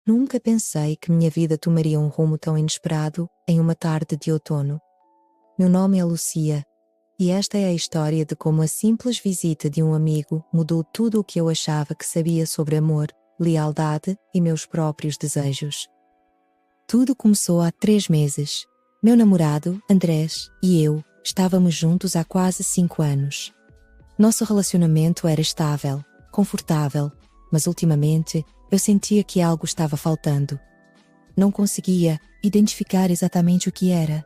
Nunca pensei que minha vida tomaria um rumo tão inesperado em uma tarde de outono. Meu nome é Lucia, e esta é a história de como a simples visita de um amigo mudou tudo o que eu achava que sabia sobre amor, lealdade e meus próprios desejos. Tudo começou há 3 meses. Meu namorado, Andrés, e eu estávamos juntos há quase 5 anos. Nosso relacionamento era estável, confortável, mas ultimamente eu sentia que algo estava faltando. Não conseguia identificar exatamente o que era,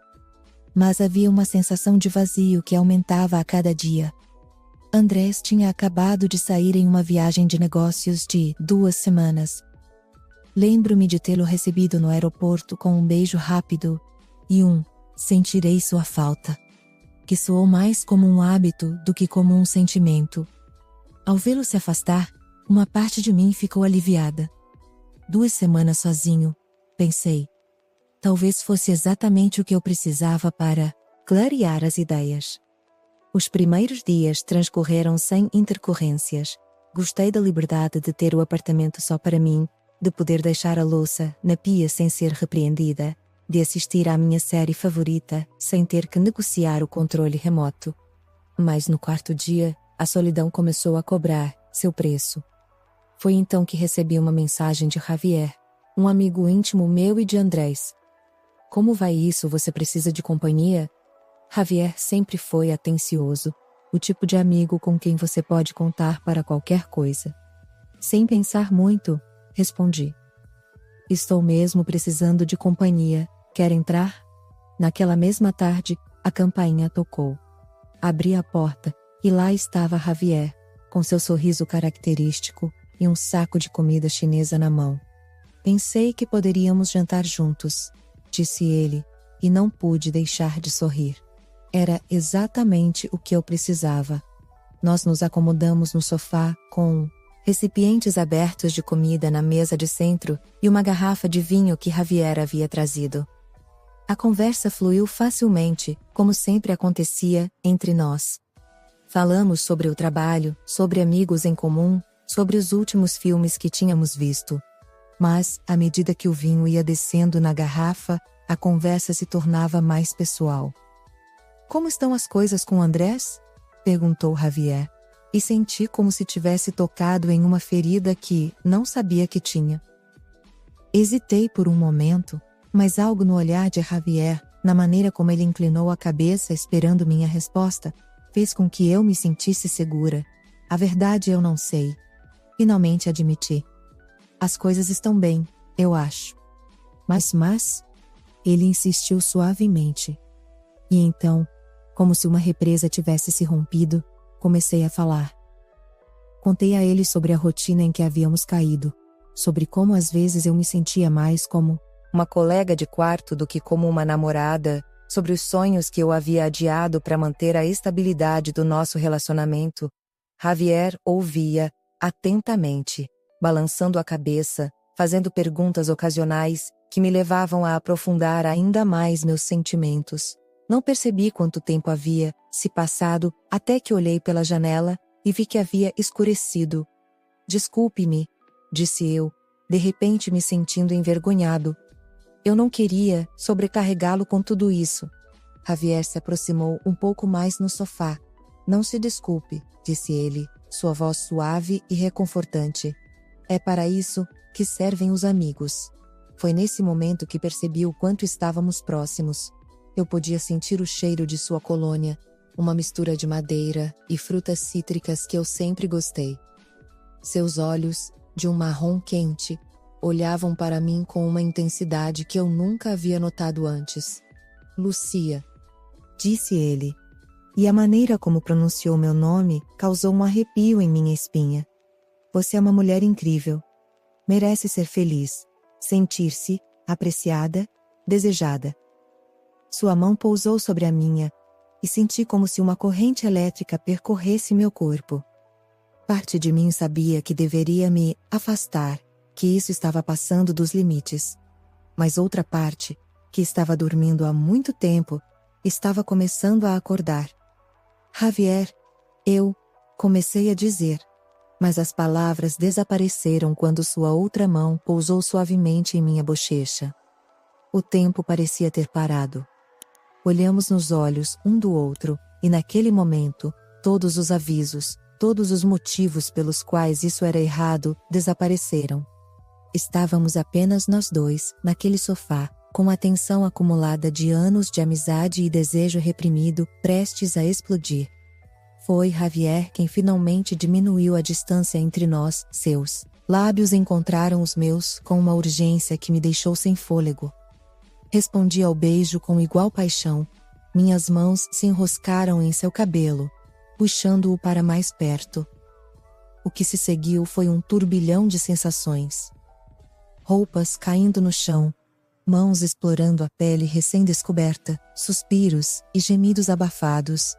mas havia uma sensação de vazio que aumentava a cada dia. Andrés tinha acabado de sair em uma viagem de negócios de 2 semanas. Lembro-me de tê-lo recebido no aeroporto com um beijo rápido e sentirei sua falta, que soou mais como um hábito do que como um sentimento. Ao vê-lo se afastar, uma parte de mim ficou aliviada. 2 semanas sozinho, pensei. Talvez fosse exatamente o que eu precisava para clarear as ideias. Os primeiros dias transcorreram sem intercorrências. Gostei da liberdade de ter o apartamento só para mim, de poder deixar a louça na pia sem ser repreendida, de assistir à minha série favorita sem ter que negociar o controle remoto. Mas no 4º dia, a solidão começou a cobrar seu preço. Foi então que recebi uma mensagem de Javier, um amigo íntimo meu e de Andrés. Como vai isso? Você precisa de companhia? Javier sempre foi atencioso, o tipo de amigo com quem você pode contar para qualquer coisa. Sem pensar muito, respondi. Estou mesmo precisando de companhia. Quer entrar? Naquela mesma tarde, a campainha tocou. Abri a porta e lá estava Javier, com seu sorriso característico e um saco de comida chinesa na mão. Pensei que poderíamos jantar juntos, disse ele, e não pude deixar de sorrir. Era exatamente o que eu precisava. Nós nos acomodamos no sofá com recipientes abertos de comida na mesa de centro e uma garrafa de vinho que Javier havia trazido. A conversa fluiu facilmente, como sempre acontecia entre nós. Falamos sobre o trabalho, sobre amigos em comum, sobre os últimos filmes que tínhamos visto. Mas, à medida que o vinho ia descendo na garrafa, a conversa se tornava mais pessoal. Como estão as coisas com Andrés? Perguntou Javier, e senti como se tivesse tocado em uma ferida que não sabia que tinha. Hesitei por um momento, mas algo no olhar de Javier, na maneira como ele inclinou a cabeça esperando minha resposta, fez com que eu me sentisse segura. A verdade eu não sei. Finalmente admiti. As coisas estão bem, eu acho. Mas, ele insistiu suavemente. E então, como se uma represa tivesse se rompido, comecei a falar. Contei a ele sobre a rotina em que havíamos caído, sobre como às vezes eu me sentia mais como uma colega de quarto do que como uma namorada, sobre os sonhos que eu havia adiado para manter a estabilidade do nosso relacionamento. Javier ouvia atentamente, balançando a cabeça, fazendo perguntas ocasionais que me levavam a aprofundar ainda mais meus sentimentos. Não percebi quanto tempo havia se passado até que olhei pela janela e vi que havia escurecido. Desculpe-me, disse eu, de repente me sentindo envergonhado. Eu não queria sobrecarregá-lo com tudo isso. Javier se aproximou um pouco mais no sofá. Não se desculpe, disse ele, sua voz suave e reconfortante. É para isso que servem os amigos. Foi nesse momento que percebi o quanto estávamos próximos. Eu podia sentir o cheiro de sua colônia, uma mistura de madeira e frutas cítricas que eu sempre gostei. Seus olhos, de um marrom quente, olhavam para mim com uma intensidade que eu nunca havia notado antes. Lucia, disse ele, e a maneira como pronunciou meu nome causou um arrepio em minha espinha. Você é uma mulher incrível. Merece ser feliz, sentir-se apreciada, desejada. Sua mão pousou sobre a minha, e senti como se uma corrente elétrica percorresse meu corpo. Parte de mim sabia que deveria me afastar, que isso estava passando dos limites. Mas outra parte, que estava dormindo há muito tempo, estava começando a acordar. Javier, eu comecei a dizer. Mas as palavras desapareceram quando sua outra mão pousou suavemente em minha bochecha. O tempo parecia ter parado. Olhamos nos olhos um do outro, e naquele momento, todos os avisos, todos os motivos pelos quais isso era errado, desapareceram. Estávamos apenas nós dois, naquele sofá, com a tensão acumulada de anos de amizade e desejo reprimido, prestes a explodir. Foi Javier quem finalmente diminuiu a distância entre nós, seus lábios encontraram os meus com uma urgência que me deixou sem fôlego. Respondi ao beijo com igual paixão, minhas mãos se enroscaram em seu cabelo, puxando-o para mais perto. O que se seguiu foi um turbilhão de sensações. Roupas caindo no chão, mãos explorando a pele recém-descoberta, suspiros e gemidos abafados.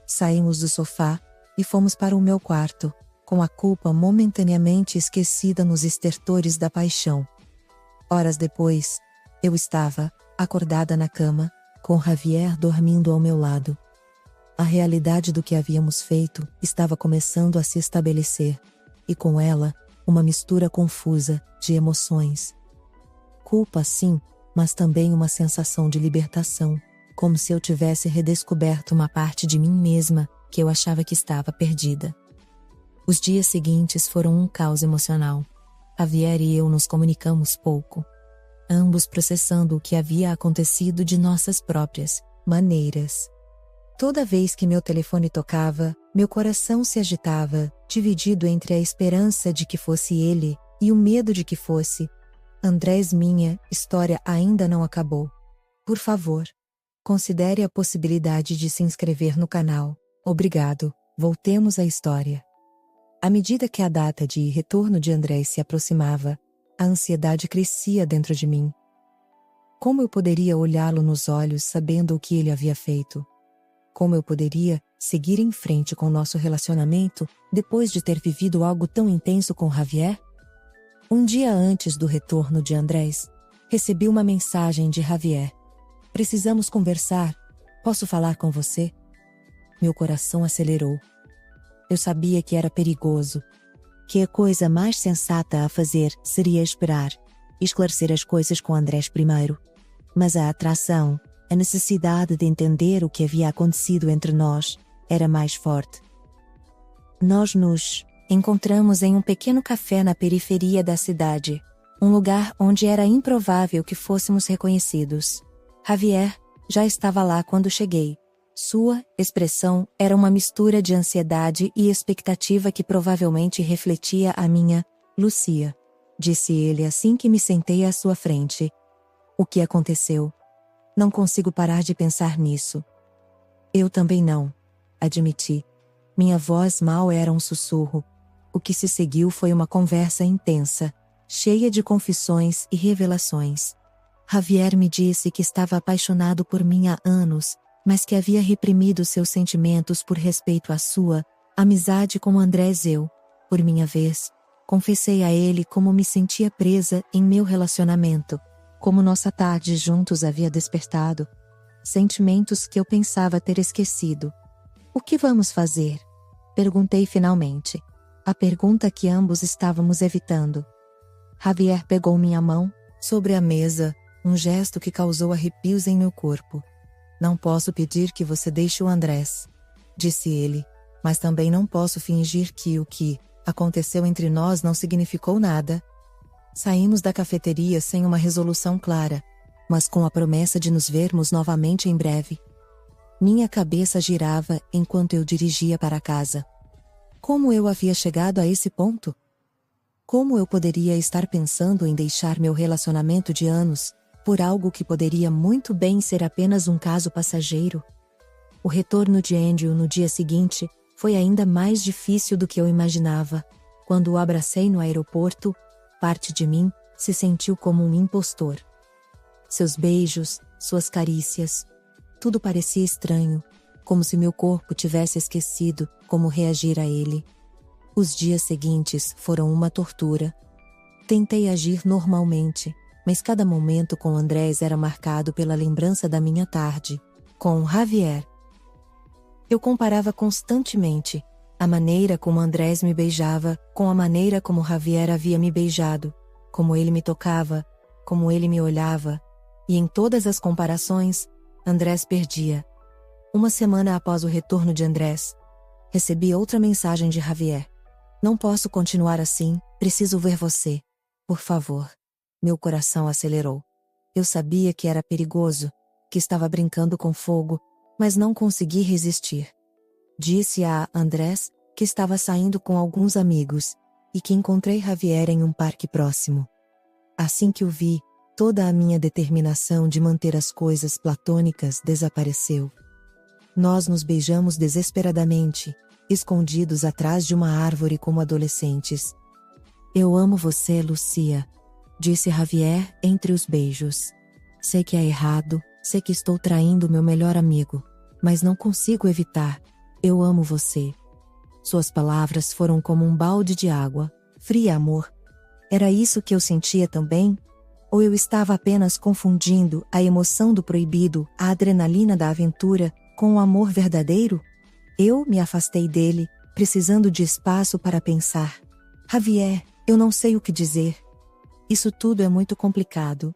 Saímos do sofá e fomos para o meu quarto, com a culpa momentaneamente esquecida nos estertores da paixão. Horas depois, eu estava, acordada na cama, com Javier dormindo ao meu lado. A realidade do que havíamos feito estava começando a se estabelecer, e com ela, uma mistura confusa de emoções. Culpa, sim, mas também uma sensação de libertação, como se eu tivesse redescoberto uma parte de mim mesma que eu achava que estava perdida. Os dias seguintes foram um caos emocional. Javier e eu nos comunicamos pouco, ambos processando o que havia acontecido de nossas próprias maneiras. Toda vez que meu telefone tocava, meu coração se agitava, dividido entre a esperança de que fosse ele e o medo de que fosse Andrés. Minha história ainda não acabou. Por favor, considere a possibilidade de se inscrever no canal. Obrigado. Voltemos à história. À medida que a data de retorno de Andrés se aproximava, a ansiedade crescia dentro de mim. Como eu poderia olhá-lo nos olhos sabendo o que ele havia feito? Como eu poderia seguir em frente com nosso relacionamento depois de ter vivido algo tão intenso com Javier? Um dia antes do retorno de Andrés, recebi uma mensagem de Javier. Precisamos conversar. Posso falar com você? Meu coração acelerou. Eu sabia que era perigoso, que a coisa mais sensata a fazer seria esperar, esclarecer as coisas com Andrés primeiro. Mas a atração, a necessidade de entender o que havia acontecido entre nós, era mais forte. Nós nos encontramos em um pequeno café na periferia da cidade, um lugar onde era improvável que fôssemos reconhecidos. Javier já estava lá quando cheguei. Sua expressão era uma mistura de ansiedade e expectativa que provavelmente refletia a minha Lucia, disse ele assim que me sentei à sua frente. O que aconteceu? Não consigo parar de pensar nisso. Eu também não, admiti. Minha voz mal era um sussurro. O que se seguiu foi uma conversa intensa, cheia de confissões e revelações. Javier me disse que estava apaixonado por mim há anos, mas que havia reprimido seus sentimentos por respeito à sua amizade com Andrés. Eu, por minha vez, confessei a ele como me sentia presa em meu relacionamento, como nossa tarde juntos havia despertado sentimentos que eu pensava ter esquecido. O que vamos fazer? Perguntei finalmente. A pergunta que ambos estávamos evitando. Javier pegou minha mão sobre a mesa, um gesto que causou arrepios em meu corpo. Não posso pedir que você deixe o Andrés, disse ele, mas também não posso fingir que o que aconteceu entre nós não significou nada. Saímos da cafeteria sem uma resolução clara, mas com a promessa de nos vermos novamente em breve. Minha cabeça girava enquanto eu dirigia para casa. Como eu havia chegado a esse ponto? Como eu poderia estar pensando em deixar meu relacionamento de anos por algo que poderia muito bem ser apenas um caso passageiro? O retorno de Andrew no dia seguinte foi ainda mais difícil do que eu imaginava. Quando o abracei no aeroporto, parte de mim se sentiu como um impostor. Seus beijos, suas carícias, tudo parecia estranho, como se meu corpo tivesse esquecido como reagir a ele. Os dias seguintes foram uma tortura. Tentei agir normalmente, mas cada momento com Andrés era marcado pela lembrança da minha tarde com Javier. Eu comparava constantemente A maneira como Andrés me beijava, com a maneira como Javier havia me beijado, como ele me tocava, como ele me olhava, e em todas as comparações, Andrés perdia. Uma semana após o retorno de Andrés, recebi outra mensagem de Javier. Não posso continuar assim, preciso ver você. Por favor. Meu coração acelerou. Eu sabia que era perigoso, que estava brincando com fogo, mas não consegui resistir. Disse a Andrés que estava saindo com alguns amigos e que encontrei Javier em um parque próximo. Assim que o vi, toda a minha determinação de manter as coisas platônicas desapareceu. Nós nos beijamos desesperadamente, escondidos atrás de uma árvore como adolescentes. Eu amo você, Lucia, disse Javier entre os beijos. Sei que é errado, sei que estou traindo meu melhor amigo, mas não consigo evitar. Eu amo você. Suas palavras foram como um balde de água, fria amor. Era isso que eu sentia também? Ou eu estava apenas confundindo a emoção do proibido, a adrenalina da aventura, com o amor verdadeiro? Eu me afastei dele, precisando de espaço para pensar. Javier, eu não sei o que dizer. Isso tudo é muito complicado.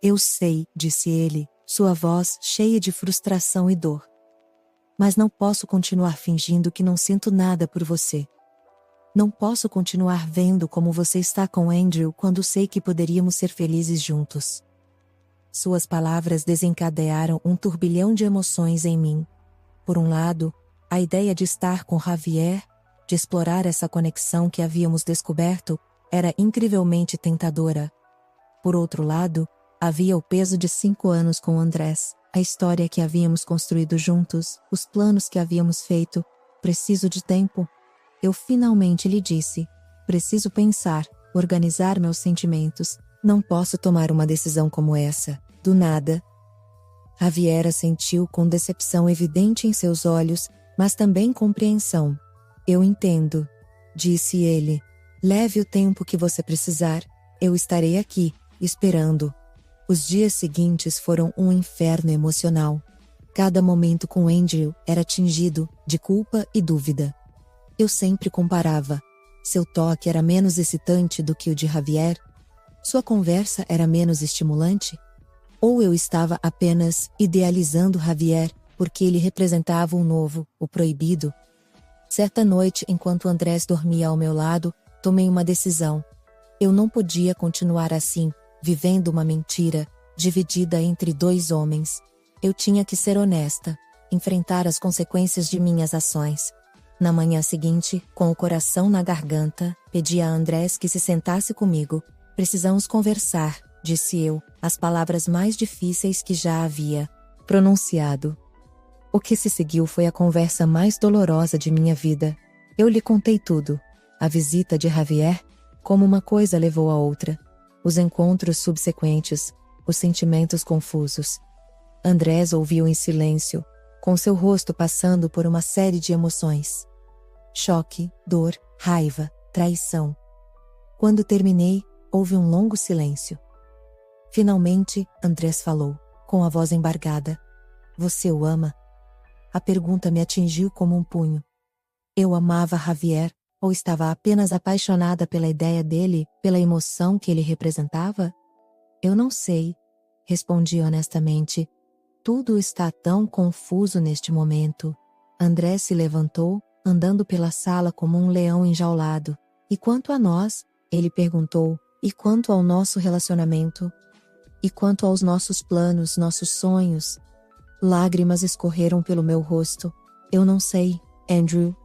Eu sei, disse ele, sua voz cheia de frustração e dor. Mas não posso continuar fingindo que não sinto nada por você. Não posso continuar vendo como você está com Andrew quando sei que poderíamos ser felizes juntos. Suas palavras desencadearam um turbilhão de emoções em mim. Por um lado, a ideia de estar com Javier, de explorar essa conexão que havíamos descoberto, era incrivelmente tentadora. Por outro lado, havia o peso de 5 anos com Andrés, a história que havíamos construído juntos, os planos que havíamos feito. Preciso de tempo. Eu finalmente lhe disse: preciso pensar, organizar meus sentimentos. Não posso tomar uma decisão como essa, do nada. Javier assentiu com decepção evidente em seus olhos, mas também compreensão. Eu entendo, disse ele. Leve o tempo que você precisar, eu estarei aqui, esperando. Os dias seguintes foram um inferno emocional. Cada momento com Andrew era tingido de culpa e dúvida. Eu sempre comparava. Seu toque era menos excitante do que o de Javier? Sua conversa era menos estimulante? Ou eu estava apenas idealizando Javier porque ele representava o novo, o proibido? Certa noite, enquanto Andrés dormia ao meu lado, tomei uma decisão. Eu não podia continuar assim, vivendo uma mentira, dividida entre 2 homens. Eu tinha que ser honesta, enfrentar as consequências de minhas ações. Na manhã seguinte, com o coração na garganta, pedi a Andrés que se sentasse comigo. Precisamos conversar, disse eu, as palavras mais difíceis que já havia pronunciado. O que se seguiu foi a conversa mais dolorosa de minha vida. Eu lhe contei tudo. A visita de Javier, como uma coisa levou a outra. Os encontros subsequentes, os sentimentos confusos. Andrés ouviu em silêncio, com seu rosto passando por uma série de emoções. Choque, dor, raiva, traição. Quando terminei, houve um longo silêncio. Finalmente, Andrés falou, com a voz embargada. Você o ama? A pergunta me atingiu como um punho. Eu amava Javier, ou estava apenas apaixonada pela ideia dele, pela emoção que ele representava? Eu não sei, respondi honestamente. Tudo está tão confuso neste momento. Andrés se levantou, andando pela sala como um leão enjaulado. E quanto a nós? Ele perguntou. E quanto ao nosso relacionamento? E quanto aos nossos planos, nossos sonhos? Lágrimas escorreram pelo meu rosto. Eu não sei, Andrew.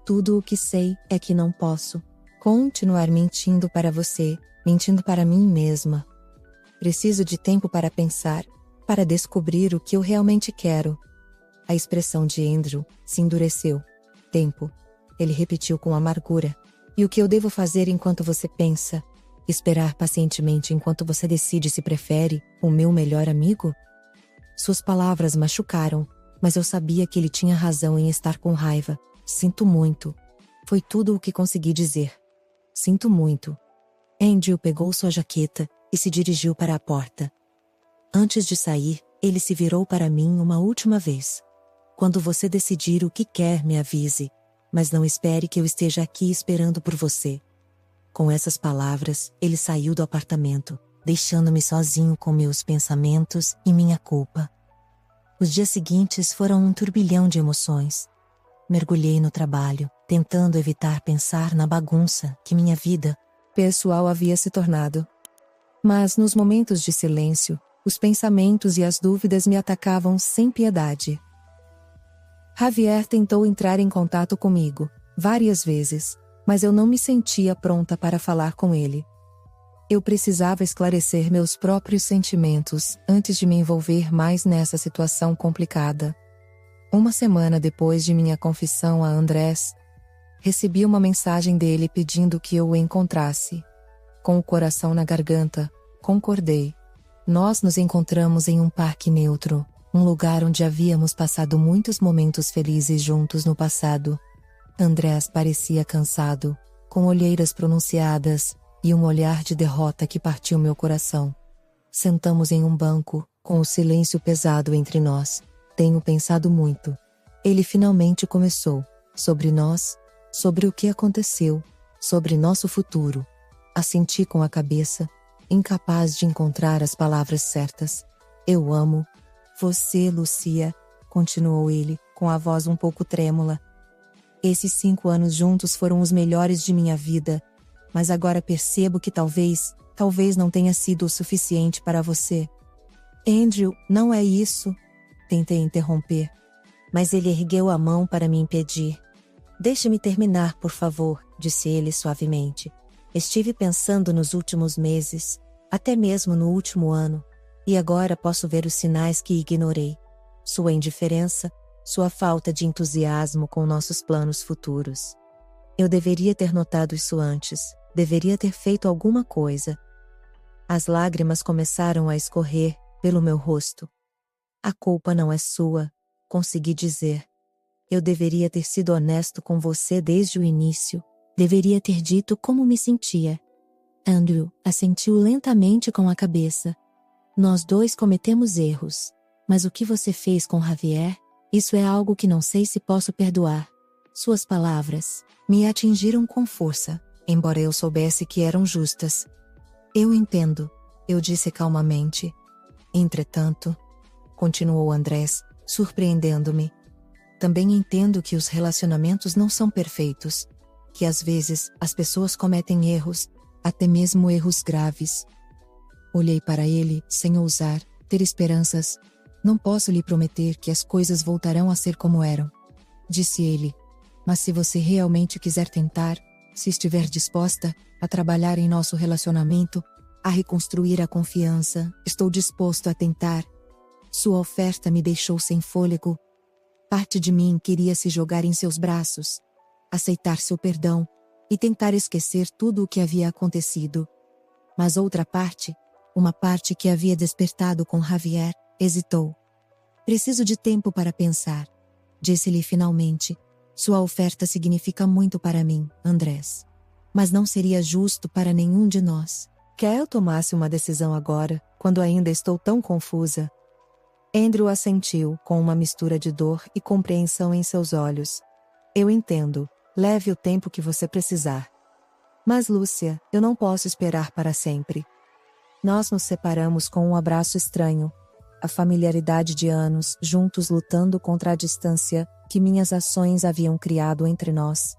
Tudo o que sei é que não posso continuar mentindo para você, mentindo para mim mesma. Preciso de tempo para pensar, para descobrir o que eu realmente quero. A expressão de Andrew se endureceu. Tempo. Ele repetiu com amargura. E o que eu devo fazer enquanto você pensa? Esperar pacientemente enquanto você decide se prefere o meu melhor amigo? Suas palavras machucaram, mas eu sabia que ele tinha razão em estar com raiva. Sinto muito. Foi tudo o que consegui dizer. Sinto muito. Andrew pegou sua jaqueta e se dirigiu para a porta. Antes de sair, ele se virou para mim uma última vez. Quando você decidir o que quer, me avise. mas não espere que eu esteja aqui esperando por você. Com essas palavras, ele saiu do apartamento, deixando-me sozinho com meus pensamentos e minha culpa. Os dias seguintes foram um turbilhão de emoções. Mergulhei no trabalho, tentando evitar pensar na bagunça que minha vida pessoal havia se tornado. Mas nos momentos de silêncio, os pensamentos e as dúvidas me atacavam sem piedade. Javier tentou entrar em contato comigo, várias vezes, mas eu não me sentia pronta para falar com ele. Eu precisava esclarecer meus próprios sentimentos antes de me envolver mais nessa situação complicada. Uma semana depois de minha confissão a Andrés, recebi uma mensagem dele pedindo que eu o encontrasse. Com o coração na garganta, concordei. Nós nos encontramos em um parque neutro, um lugar onde havíamos passado muitos momentos felizes juntos no passado. Andrés parecia cansado, com olheiras pronunciadas e um olhar de derrota que partiu meu coração. Sentamos em um banco, com o silêncio pesado entre nós. Tenho pensado muito. Ele finalmente começou. Sobre nós, sobre o que aconteceu, sobre nosso futuro. Assenti com a cabeça, incapaz de encontrar as palavras certas. Eu amo você, Lucia, continuou ele, com a voz um pouco trêmula. Esses 5 anos juntos foram os melhores de minha vida, mas agora percebo que talvez não tenha sido o suficiente para você. Andrew, não é isso. Tentei interromper, mas ele ergueu a mão para me impedir. Deixe-me terminar, por favor, disse ele suavemente. Estive pensando nos últimos meses, até mesmo no último ano, e agora posso ver os sinais que ignorei. Sua indiferença, sua falta de entusiasmo com nossos planos futuros. Eu deveria ter notado isso antes, deveria ter feito alguma coisa. As lágrimas começaram a escorrer pelo meu rosto. A culpa não é sua, consegui dizer. Eu deveria ter sido honesto com você desde o início. Deveria ter dito como me sentia. Andrew assentiu lentamente com a cabeça. Nós dois cometemos erros, mas o que você fez com Javier, isso é algo que não sei se posso perdoar. Suas palavras me atingiram com força, embora eu soubesse que eram justas. Eu entendo, eu disse calmamente. Entretanto, continuou Andrés, surpreendendo-me. Também entendo que os relacionamentos não são perfeitos, que às vezes as pessoas cometem erros, até mesmo erros graves. Olhei para ele, sem ousar ter esperanças. Não posso lhe prometer que as coisas voltarão a ser como eram, disse ele. Mas se você realmente quiser tentar, se estiver disposta a trabalhar em nosso relacionamento, a reconstruir a confiança, estou disposto a tentar. Sua oferta me deixou sem fôlego. Parte de mim queria se jogar em seus braços, aceitar seu perdão e tentar esquecer tudo o que havia acontecido. Mas outra parte, uma parte que havia despertado com Javier, hesitou. Preciso de tempo para pensar, disse-lhe finalmente. Sua oferta significa muito para mim, Andrés. Mas não seria justo para nenhum de nós. Quer eu tomasse uma decisão agora, quando ainda estou tão confusa? Andrew assentiu, com uma mistura de dor e compreensão em seus olhos. Eu entendo. Leve o tempo que você precisar. Mas, Lúcia, eu não posso esperar para sempre. Nós nos separamos com um abraço estranho. A familiaridade de anos, juntos lutando contra a distância que minhas ações haviam criado entre nós.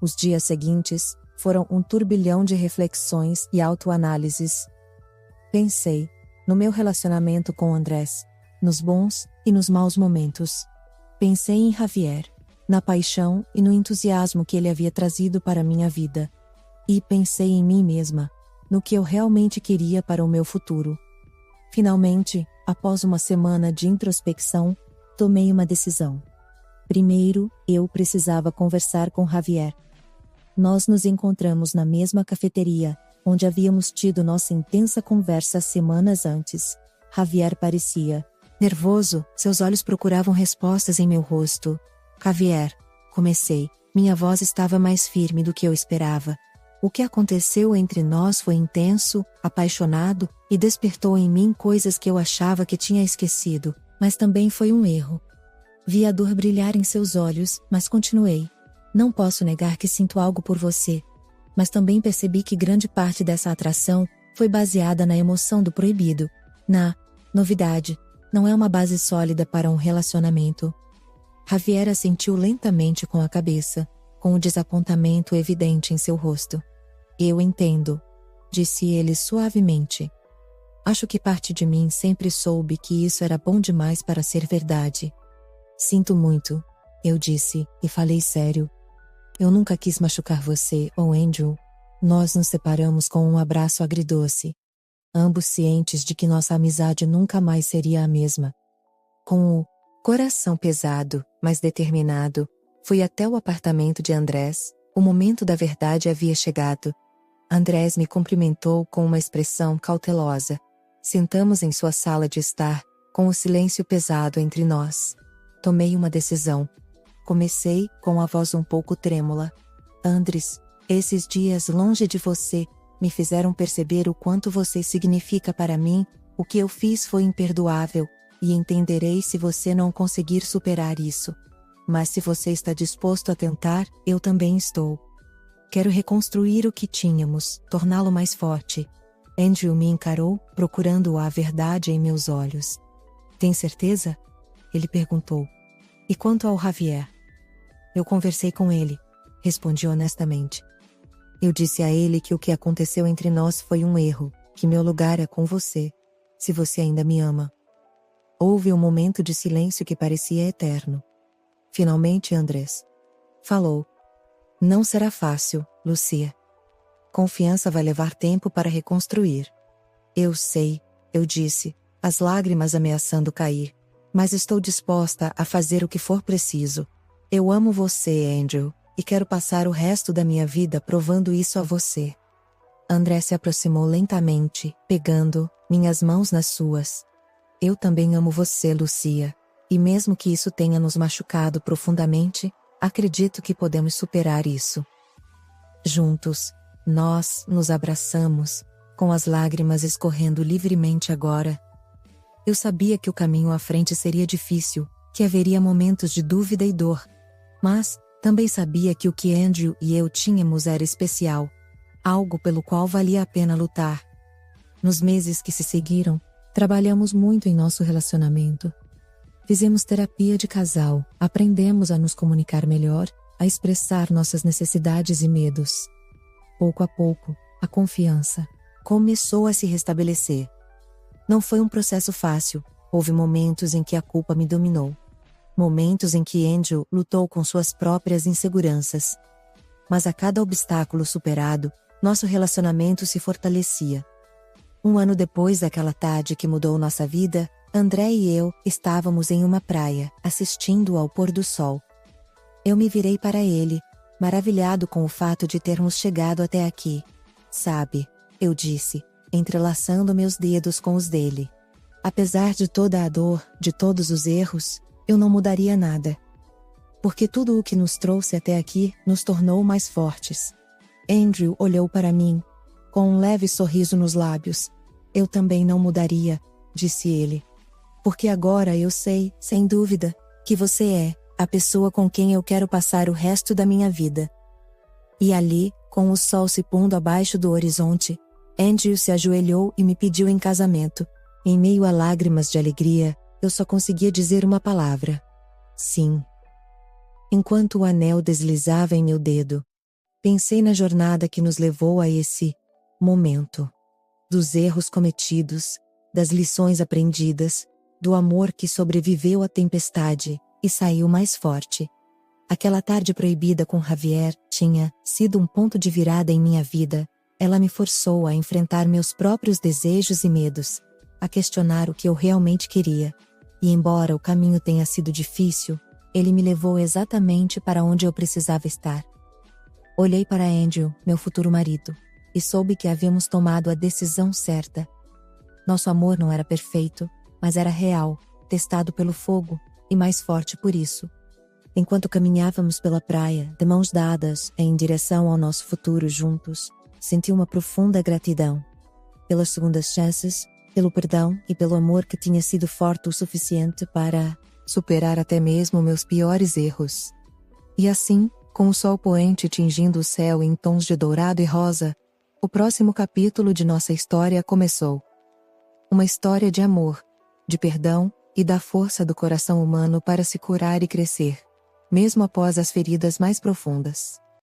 Os dias seguintes foram um turbilhão de reflexões e autoanálises. Pensei no meu relacionamento com Andrés, nos bons e nos maus momentos. Pensei em Javier, na paixão e no entusiasmo que ele havia trazido para minha vida. E pensei em mim mesma, no que eu realmente queria para o meu futuro. Finalmente, após uma semana de introspecção, tomei uma decisão. Primeiro, eu precisava conversar com Javier. Nós nos encontramos na mesma cafeteria, onde havíamos tido nossa intensa conversa semanas antes. Javier parecia nervoso, seus olhos procuravam respostas em meu rosto. Javier, comecei. Minha voz estava mais firme do que eu esperava. O que aconteceu entre nós foi intenso, apaixonado, e despertou em mim coisas que eu achava que tinha esquecido, mas também foi um erro. Vi a dor brilhar em seus olhos, mas continuei. Não posso negar que sinto algo por você, mas também percebi que grande parte dessa atração foi baseada na emoção do proibido, na novidade. Não é uma base sólida para um relacionamento. Javier assentiu lentamente com a cabeça, com o desapontamento evidente em seu rosto. Eu entendo, disse ele suavemente. Acho que parte de mim sempre soube que isso era bom demais para ser verdade. Sinto muito, eu disse, e falei sério. Eu nunca quis machucar você ou Andrew. Nós nos separamos com um abraço agridoce, ambos cientes de que nossa amizade nunca mais seria a mesma. Com o coração pesado, mas determinado, fui até o apartamento de Andrés. O momento da verdade havia chegado. Andrés me cumprimentou com uma expressão cautelosa. Sentamos em sua sala de estar, com o silêncio pesado entre nós. Tomei uma decisão. Comecei, com a voz um pouco trêmula. Andrés, esses dias longe de você me fizeram perceber o quanto você significa para mim. O que eu fiz foi imperdoável, e entenderei se você não conseguir superar isso. Mas se você está disposto a tentar, eu também estou. Quero reconstruir o que tínhamos, torná-lo mais forte. Andrew me encarou, procurando a verdade em meus olhos. Tem certeza? Ele perguntou. E quanto ao Javier? Eu conversei com ele, respondi honestamente. Eu disse a ele que o que aconteceu entre nós foi um erro, que meu lugar é com você, se você ainda me ama. Houve um momento de silêncio que parecia eterno. Finalmente Andrés falou. Não será fácil, Lucia. Confiança vai levar tempo para reconstruir. Eu sei, eu disse, as lágrimas ameaçando cair. Mas estou disposta a fazer o que for preciso. Eu amo você, Andrew, e quero passar o resto da minha vida provando isso a você. André se aproximou lentamente, pegando minhas mãos nas suas. Eu também amo você, Lucia, e mesmo que isso tenha nos machucado profundamente, acredito que podemos superar isso. Juntos, nós nos abraçamos, com as lágrimas escorrendo livremente agora. Eu sabia que o caminho à frente seria difícil, que haveria momentos de dúvida e dor. Mas, também sabia que o que Andrew e eu tínhamos era especial. Algo pelo qual valia a pena lutar. Nos meses que se seguiram, trabalhamos muito em nosso relacionamento. Fizemos terapia de casal, aprendemos a nos comunicar melhor, a expressar nossas necessidades e medos. Pouco a pouco, a confiança começou a se restabelecer. Não foi um processo fácil, houve momentos em que a culpa me dominou. Momentos em que Andrew lutou com suas próprias inseguranças. Mas a cada obstáculo superado, nosso relacionamento se fortalecia. Um ano depois daquela tarde que mudou nossa vida, André e eu estávamos em uma praia, assistindo ao pôr do sol. Eu me virei para ele, maravilhado com o fato de termos chegado até aqui. Sabe, eu disse, entrelaçando meus dedos com os dele. Apesar de toda a dor, de todos os erros, eu não mudaria nada. Porque tudo o que nos trouxe até aqui nos tornou mais fortes. Andrew olhou para mim, com um leve sorriso nos lábios. Eu também não mudaria, disse ele. Porque agora eu sei, sem dúvida, que você é a pessoa com quem eu quero passar o resto da minha vida. E ali, com o sol se pondo abaixo do horizonte, Andrew se ajoelhou e me pediu em casamento. Em meio a lágrimas de alegria, eu só conseguia dizer uma palavra. Sim. Enquanto o anel deslizava em meu dedo, pensei na jornada que nos levou a esse momento. Dos erros cometidos, das lições aprendidas, do amor que sobreviveu à tempestade e saiu mais forte. Aquela tarde proibida com Javier tinha sido um ponto de virada em minha vida. Ela me forçou a enfrentar meus próprios desejos e medos, a questionar o que eu realmente queria. E embora o caminho tenha sido difícil, ele me levou exatamente para onde eu precisava estar. Olhei para Andrew, meu futuro marido, e soube que havíamos tomado a decisão certa. Nosso amor não era perfeito, mas era real, testado pelo fogo, e mais forte por isso. Enquanto caminhávamos pela praia, de mãos dadas, em direção ao nosso futuro juntos, senti uma profunda gratidão. Pelas segundas chances, pelo perdão e pelo amor que tinha sido forte o suficiente para superar até mesmo meus piores erros. E assim, Com o sol poente tingindo o céu em tons de dourado e rosa, o próximo capítulo de nossa história começou. Uma história de amor, de perdão e da força do coração humano para se curar e crescer, mesmo após as feridas mais profundas.